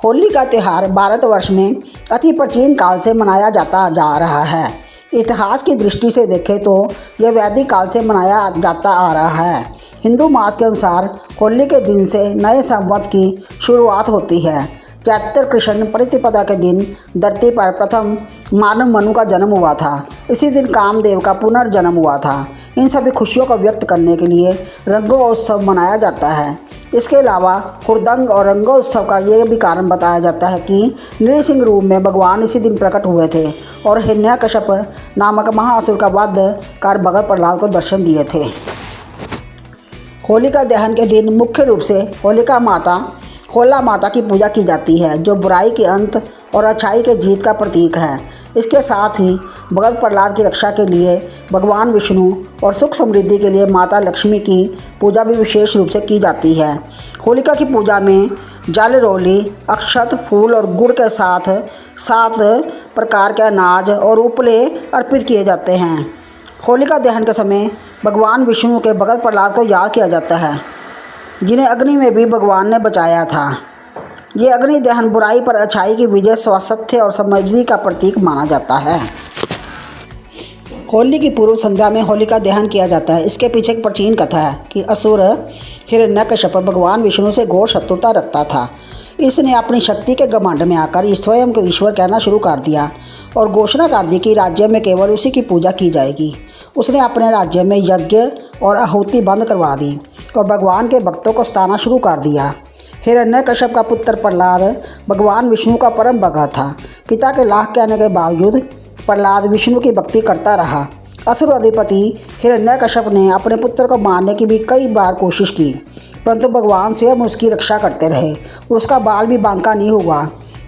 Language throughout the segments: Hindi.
होली का त्यौहार भारतवर्ष में अति प्राचीन काल से मनाया जाता जा रहा है। इतिहास की दृष्टि से देखें तो यह वैदिक काल से मनाया जाता आ रहा है। हिंदू मास के अनुसार होली के दिन से नए संवत की शुरुआत होती है। चैत्र कृष्ण प्रतिपदा के दिन धरती पर प्रथम मानव मनु का जन्म हुआ था। इसी दिन कामदेव का पुनर्जन्म हुआ था। इन सभी खुशियों को व्यक्त करने के लिए रंगोत्सव मनाया जाता है। इसके अलावा हुड़दंग और रंगोत्सव का ये भी कारण बताया जाता है कि नृसिंह रूप में भगवान इसी दिन प्रकट हुए थे और हिरण्यकश्यप नामक महाअसुर का वध कर भगत प्रहलाद को दर्शन दिए थे। होलिका दहन के दिन मुख्य रूप से होला माता की पूजा की जाती है, जो बुराई के अंत और अच्छाई के जीत का प्रतीक है। इसके साथ ही भगत प्रहलाद की रक्षा के लिए भगवान विष्णु और सुख समृद्धि के लिए माता लक्ष्मी की पूजा भी विशेष रूप से की जाती है। होलिका की पूजा में जल रोली, अक्षत, फूल और गुड़ के साथ 7 प्रकार के अनाज और उपले अर्पित किए जाते हैं। होलिका दहन के समय भगवान विष्णु के भगत प्रहलाद को याद किया जाता है, जिन्हें अग्नि में भी भगवान ने बचाया था। ये अग्नि दहन बुराई पर अच्छाई की विजय, स्वास्थ्य और समृद्धि का प्रतीक माना जाता है। होली की पूर्व संध्या में होलिका दहन किया जाता है। इसके पीछे एक प्राचीन कथा है कि असुर हिरण्यकश्यप भगवान विष्णु से घोर शत्रुता रखता था। इसने अपनी शक्ति के घमंड में आकर स्वयं को ईश्वर कहना शुरू कर दिया और घोषणा कर दी कि राज्य में केवल उसी की पूजा की जाएगी। उसने अपने राज्य में यज्ञ और आहुति बंद करवा दी और भगवान के भक्तों को सताना शुरू कर दिया। हिरण्यकश्यप का पुत्र प्रहलाद भगवान विष्णु का परम भक्त था। पिता के लाख कहने के बावजूद प्रहलाद विष्णु की भक्ति करता रहा। असुर अधिपति हिरण्यकश्यप ने अपने पुत्र को मारने की भी कई बार कोशिश की, परंतु भगवान स्वयं उसकी रक्षा करते रहे और उसका बाल भी बांका नहीं हुआ।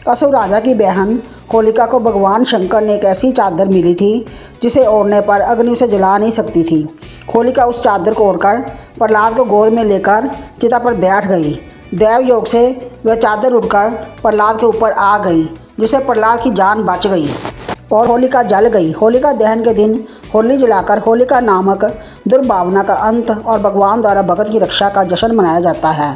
असुर राजा की बहन होलिका को भगवान शंकर ने एक ऐसी चादर मिली थी जिसे ओढ़ने पर अग्नि उसे जला नहीं सकती थी। होलिका उस चादर को ओढ़कर प्रहलाद को गोद में लेकर चिता पर बैठ गई। दैव योग से वह चादर उड़कर प्रहलाद के ऊपर आ गई, जिससे प्रहलाद की जान बच गई और होलिका जल गई। होलिका दहन के दिन होली जलाकर होलिका नामक दुर्भावना का अंत और भगवान द्वारा भगत की रक्षा का जश्न मनाया जाता है।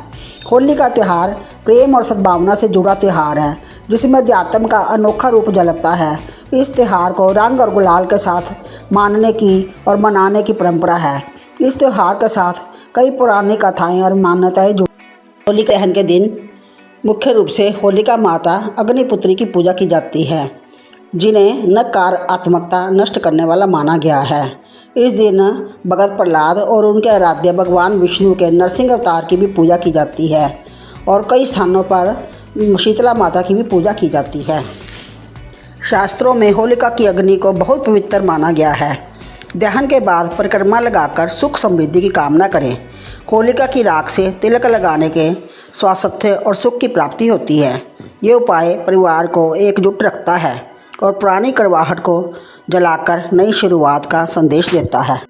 होली का त्यौहार प्रेम और सद्भावना से जुड़ा त्यौहार है, जिसमें अध्यात्म का अनोखा रूप झलकता है। इस त्यौहार को रंग और गुलाल के साथ मानने की और मनाने की परंपरा है। इस त्यौहार के साथ कई पुरानी कथाएं और मान्यताएं जुड़ी। होली दहन के दिन मुख्य रूप से होलिका माता अग्निपुत्री की पूजा की जाती है, जिन्हें नकारात्मकता नष्ट करने वाला माना गया है। इस दिन भगत प्रहलाद और उनके आराध्य भगवान विष्णु के नरसिंह अवतार की भी पूजा की जाती है और कई स्थानों पर शीतला माता की भी पूजा की जाती है। शास्त्रों में होलिका की अग्नि को बहुत पवित्र माना गया है। दहन के बाद परिक्रमा लगाकर सुख समृद्धि की कामना करें। होलिका की राख से तिलक लगाने के स्वास्थ्य और सुख की प्राप्ति होती है। ये उपाय परिवार को एकजुट रखता है और पुरानी कड़वाहट को जलाकर नई शुरुआत का संदेश देता है।